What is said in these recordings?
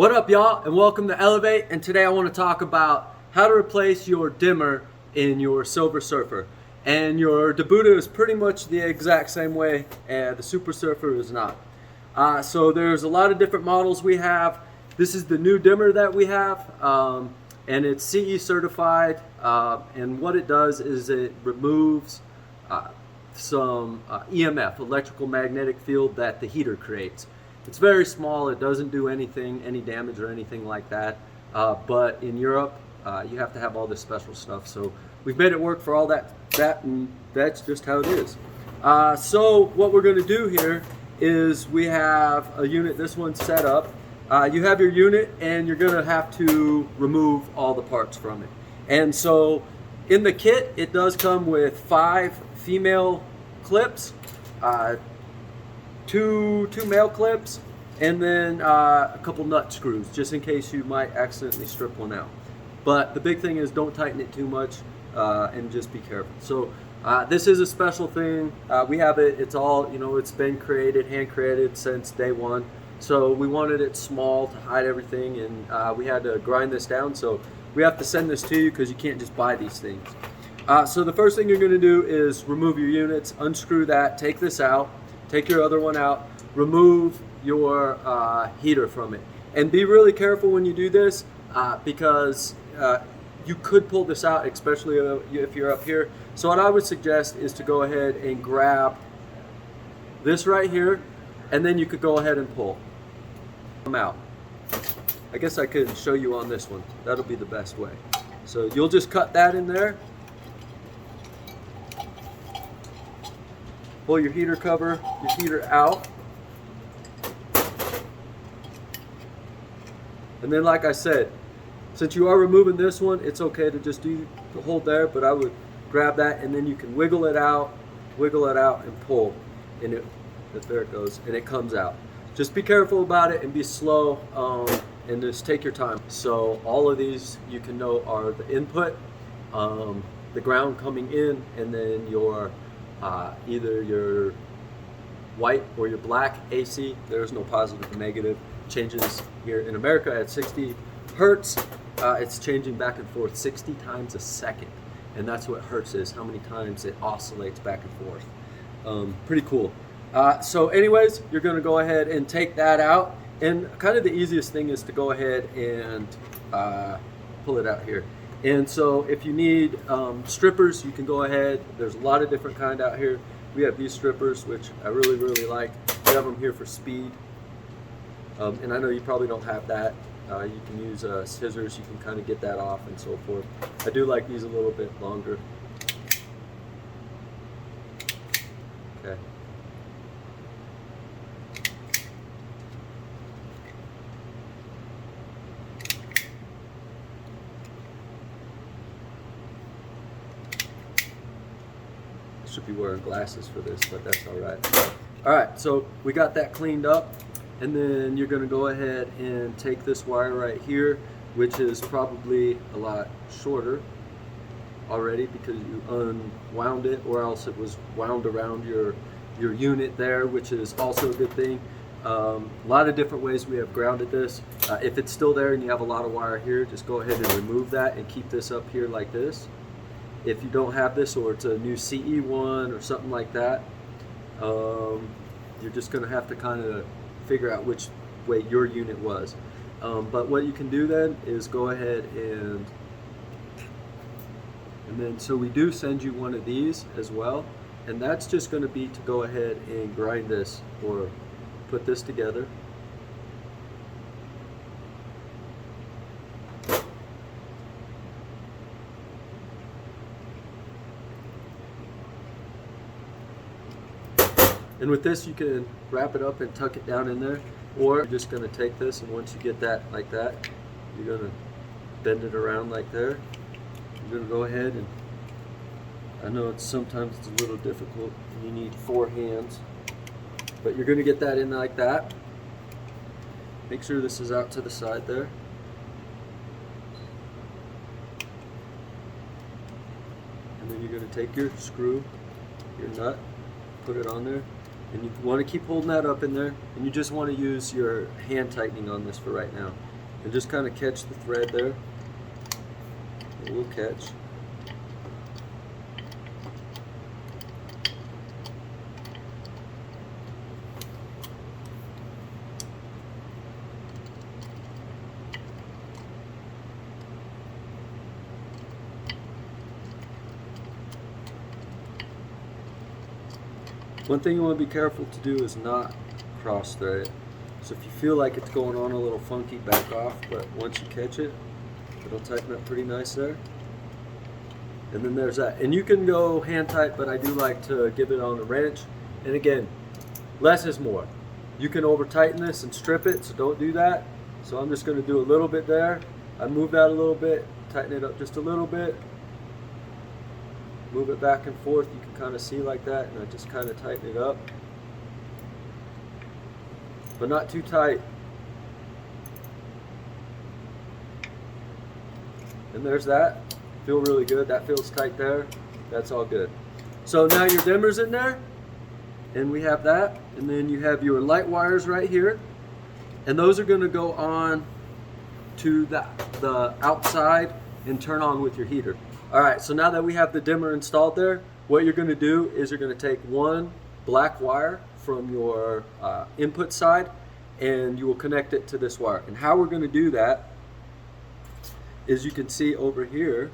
What up, y'all, and welcome to Elevate. And today I want to talk about how to replace your dimmer in your Silver Surfer. And your Debuta is pretty much the exact same way, and the Super Surfer is not. So there's a lot of different models we have. This is the new dimmer that we have, and it's CE certified. And what it does is it removes some EMF, electrical magnetic field, that the heater creates. It's very small. It doesn't do anything, any damage or anything like that. But in Europe, you have to have all this special stuff. So we've made it work for all that, and that's just how it is. So what we're going to do here is we have a unit. This one's set up. You have your unit, and you're going to have to remove all the parts from it. And so in the kit, it does come with 5 female clips, two male clips, and then a couple nut screws, just in case you might accidentally strip one out. But the big thing is, don't tighten it too much, and just be careful. So this is a special thing. We have it. It's all, it's been created, hand created since day one. So we wanted it small to hide everything, and we had to grind this down. So we have to send this to you because you can't just buy these things. So the first thing you're going to do is remove your units, unscrew that, take this out. Take your other one out, remove your heater from it. And be really careful when you do this because you could pull this out, especially if you're up here. So what I would suggest is to go ahead and grab this right here, and then you could go ahead and pull them out. I guess I could show you on this one. That'll be the best way. So you'll just cut that in there. Pull your heater cover, your heater out. And then, like I said, since you are removing this one, it's okay to just do the hold there, but I would grab that, and then you can wiggle it out and pull. And there it goes, and it comes out. Just be careful about it and be slow, and just take your time. So all of these, you can know, are the input, the ground coming in, and then your either your white or your black AC. There's no positive or negative. Changes here in America at 60 hertz. It's changing back and forth 60 times a second, and that's what hertz is, how many times it oscillates back and forth. Pretty cool. So anyways, you're going to go ahead and take that out, and kind of the easiest thing is to go ahead and pull it out here. And so if you need strippers, you can go ahead. There's a lot of different kind out here. We have these strippers, which I really, really like. We have them here for speed. And I know you probably don't have that. You can use scissors. You can kind of get that off and so forth. I do like these a little bit longer. Okay. Should be wearing glasses for this, but that's all right. All right, so we got that cleaned up, and then you're going to go ahead and take this wire right here, which is probably a lot shorter already because you unwound it, or else it was wound around your unit there, which is also a good thing. A lot of different ways we have grounded this. If it's still there and you have a lot of wire here, just go ahead and remove that and keep this up here like this. If you don't have this, or it's a new CE one or something like that, you're just going to have to kind of figure out which way your unit was. But what you can do then is go ahead and then so we do send you one of these as well, and that's just going to be to go ahead and grind this or put this together. And with this, you can wrap it up and tuck it down in there, or you're just going to take this, and once you get that like that, you're going to bend it around like there. You're going to go ahead, and I know sometimes it's a little difficult, you need 4 hands, but you're going to get that in like that. Make sure this is out to the side there. And then you're going to take your screw, your nut, put it on there, and you want to keep holding that up in there, and you just want to use your hand tightening on this for right now. and just kind of catch the thread there. A little catch. One thing you want to be careful to do is not cross thread it. So if you feel like it's going on a little funky, back off, but once you catch it, it'll tighten up pretty nice there. And then there's that. And you can go hand tight, but I do like to give it on a wrench. And again, less is more. You can over tighten this and strip it, so don't do that. So I'm just going to do a little bit there. I move that a little bit, tighten it up just a little bit. Move it back and forth, you can kind of see like that, and I just kind of tighten it up. But not too tight. And there's that. Feel really good. That feels tight there. That's all good. So now your dimmer's in there, and we have that. And then you have your light wires right here. And those are going to go on to the outside and turn on with your heater. All right, so now that we have the dimmer installed there, what you're going to do is you're going to take one black wire from your input side, and you will connect it to this wire. And how we're going to do that is, you can see over here,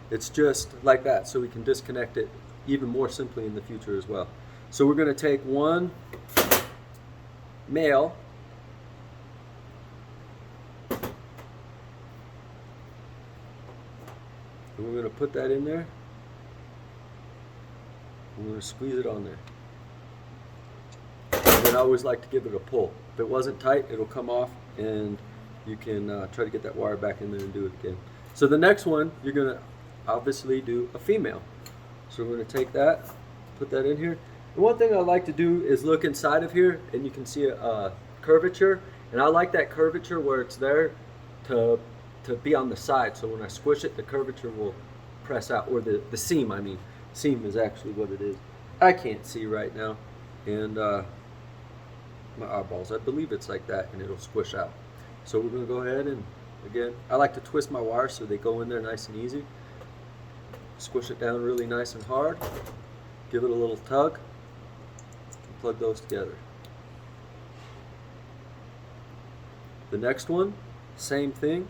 it's just like that, so we can disconnect it even more simply in the future as well. So we're going to take one male, and we're going to put that in there. We're going to squeeze it on there. And then I always like to give it a pull. If it wasn't tight, it'll come off, and you can try to get that wire back in there and do it again. So the next one, you're going to obviously do a female. So we're going to take that, put that in here. And one thing I like to do is look inside of here, and you can see a curvature. And I like that curvature where it's there to be on the side, so when I squish it, the curvature will press out, or the seam, I mean. Seam is actually what it is. I can't see right now, and my eyeballs, I believe it's like that, and it'll squish out. So we're going to go ahead and, again, I like to twist my wires so they go in there nice and easy. Squish it down really nice and hard. Give it a little tug, and plug those together. The next one, same thing.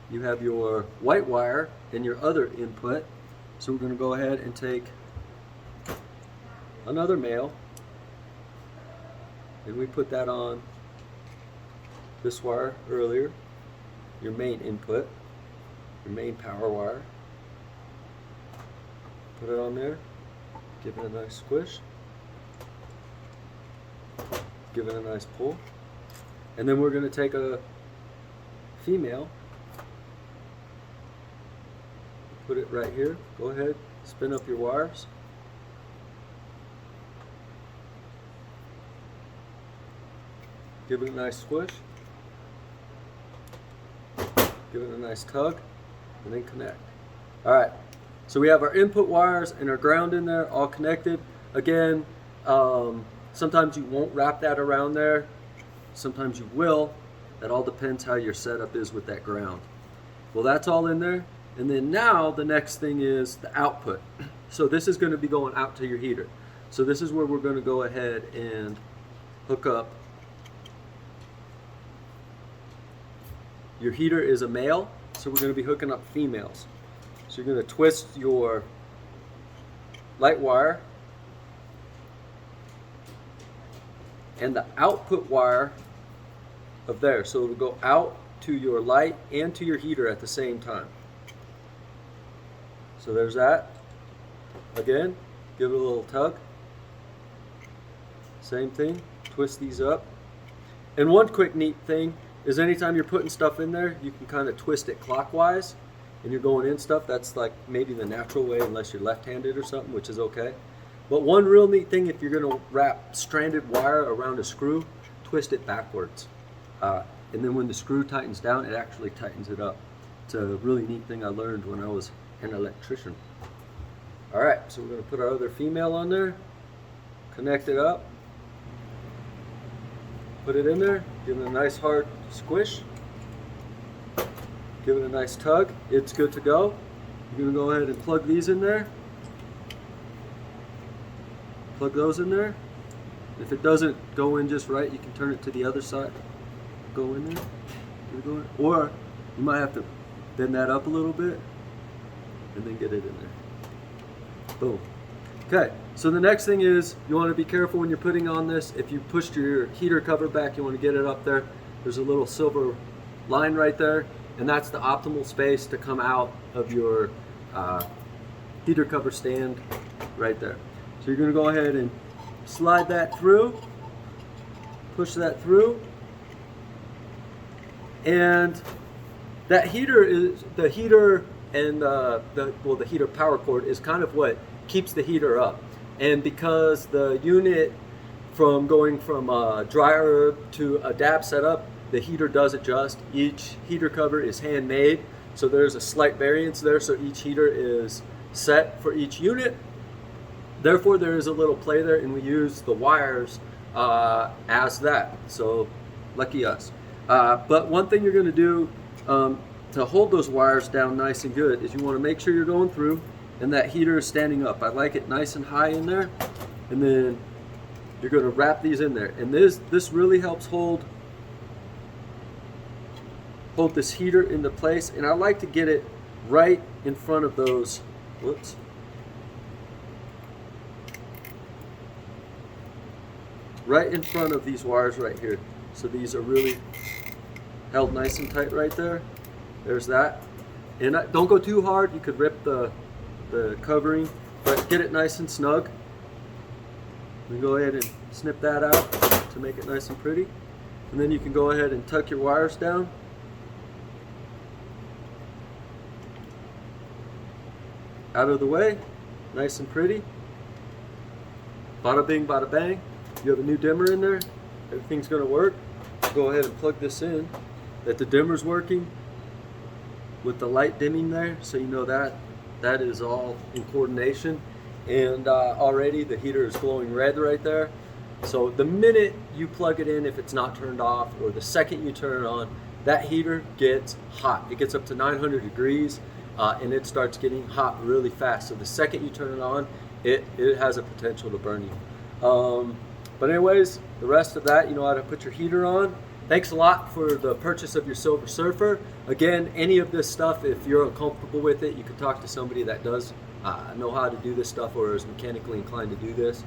You have your white wire and your other input. So we're going to go ahead and take another male, and we put that on this wire earlier, your main input, your main power wire. Put it on there, give it a nice squish, give it a nice pull, and then we're going to take a female, put it right here. Go ahead, spin up your wires. Give it a nice squish. Give it a nice tug, and then connect. All right, so we have our input wires and our ground in there, all connected. Again, sometimes you won't wrap that around there. Sometimes you will. That all depends how your setup is with that ground. Well, that's all in there. And then now the next thing is the output. So this is going to be going out to your heater. So this is where we're going to go ahead and hook up. Your heater is a male, so we're going to be hooking up females. So you're going to twist your light wire and the output wire of there. So it'll go out to your light and to your heater at the same time. So there's that. Again, give it a little tug. Same thing, twist these up. And one quick neat thing is, anytime you're putting stuff in there, you can kind of twist it clockwise, and you're going in stuff. That's like maybe the natural way, unless you're left-handed or something, which is okay. But one real neat thing, if you're going to wrap stranded wire around a screw, twist it backwards. And then when the screw tightens down, it actually tightens it up. It's a really neat thing I learned when I was an electrician. All right, so we're going to put our other female on there, connect it up, Put it in there, give it a nice hard squish, give it a nice tug. It's good to go. You're gonna go ahead and plug these in there. Plug those in there. If it doesn't go in just right, you can turn it to the other side. Go in there, get it going. Or you might have to bend that up a little bit and then get it in there. Boom. Okay, so the next thing is you want to be careful when you're putting on this. If you pushed your heater cover back, you want to get it up there. There's a little silver line right there, and that's the optimal space to come out of your heater cover stand right there. So you're going to go ahead and slide that through, push that through, and that heater is the heater and the heater power cord is kind of what keeps the heater up. And because the unit from going from dry herb to a DAB setup, the heater does adjust. Each heater cover is handmade, so there's a slight variance there, so each heater is set for each unit. Therefore there is a little play there, and we use the wires as that, so lucky us. But one thing you're going to do to hold those wires down nice and good is you want to make sure you're going through and that heater is standing up. I like it nice and high in there, and then you're going to wrap these in there, and this really helps hold this heater into place. And I like to get it right in front of those, whoops, right in front of these wires right here. So these are really held nice and tight right there. There's that. And don't go too hard, you could rip the covering, but get it nice and snug. We go ahead and snip that out to make it nice and pretty. And then you can go ahead and tuck your wires down. Out of the way, nice and pretty. Bada bing, bada bang. You have a new dimmer in there, everything's gonna work. Go ahead and plug this in, that the dimmer's working with the light dimming there, so you know that is all in coordination. And already the heater is glowing red right there. So the minute you plug it in, if it's not turned off, or the second you turn it on, that heater gets hot. It gets up to 900 degrees and it starts getting hot really fast. So the second you turn it on, it has a potential to burn you. But anyways, the rest of that, you know how to put your heater on. Thanks a lot for the purchase of your Silver Surfer. Again, any of this stuff, if you're uncomfortable with it, you can talk to somebody that does know how to do this stuff or is mechanically inclined to do this.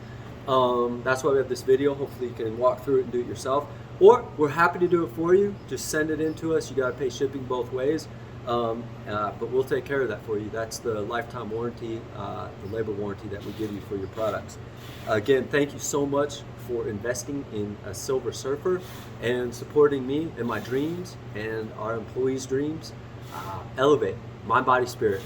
That's why we have this video. Hopefully you can walk through it and do it yourself. Or we're happy to do it for you. Just send it in to us. You got to pay shipping both ways. But we'll take care of that for you. That's the lifetime warranty, the labor warranty that we give you for your products. Again, thank you so much for investing in a Silver Surfer and supporting me in my dreams and our employees' dreams. Elevate mind, body, spirit.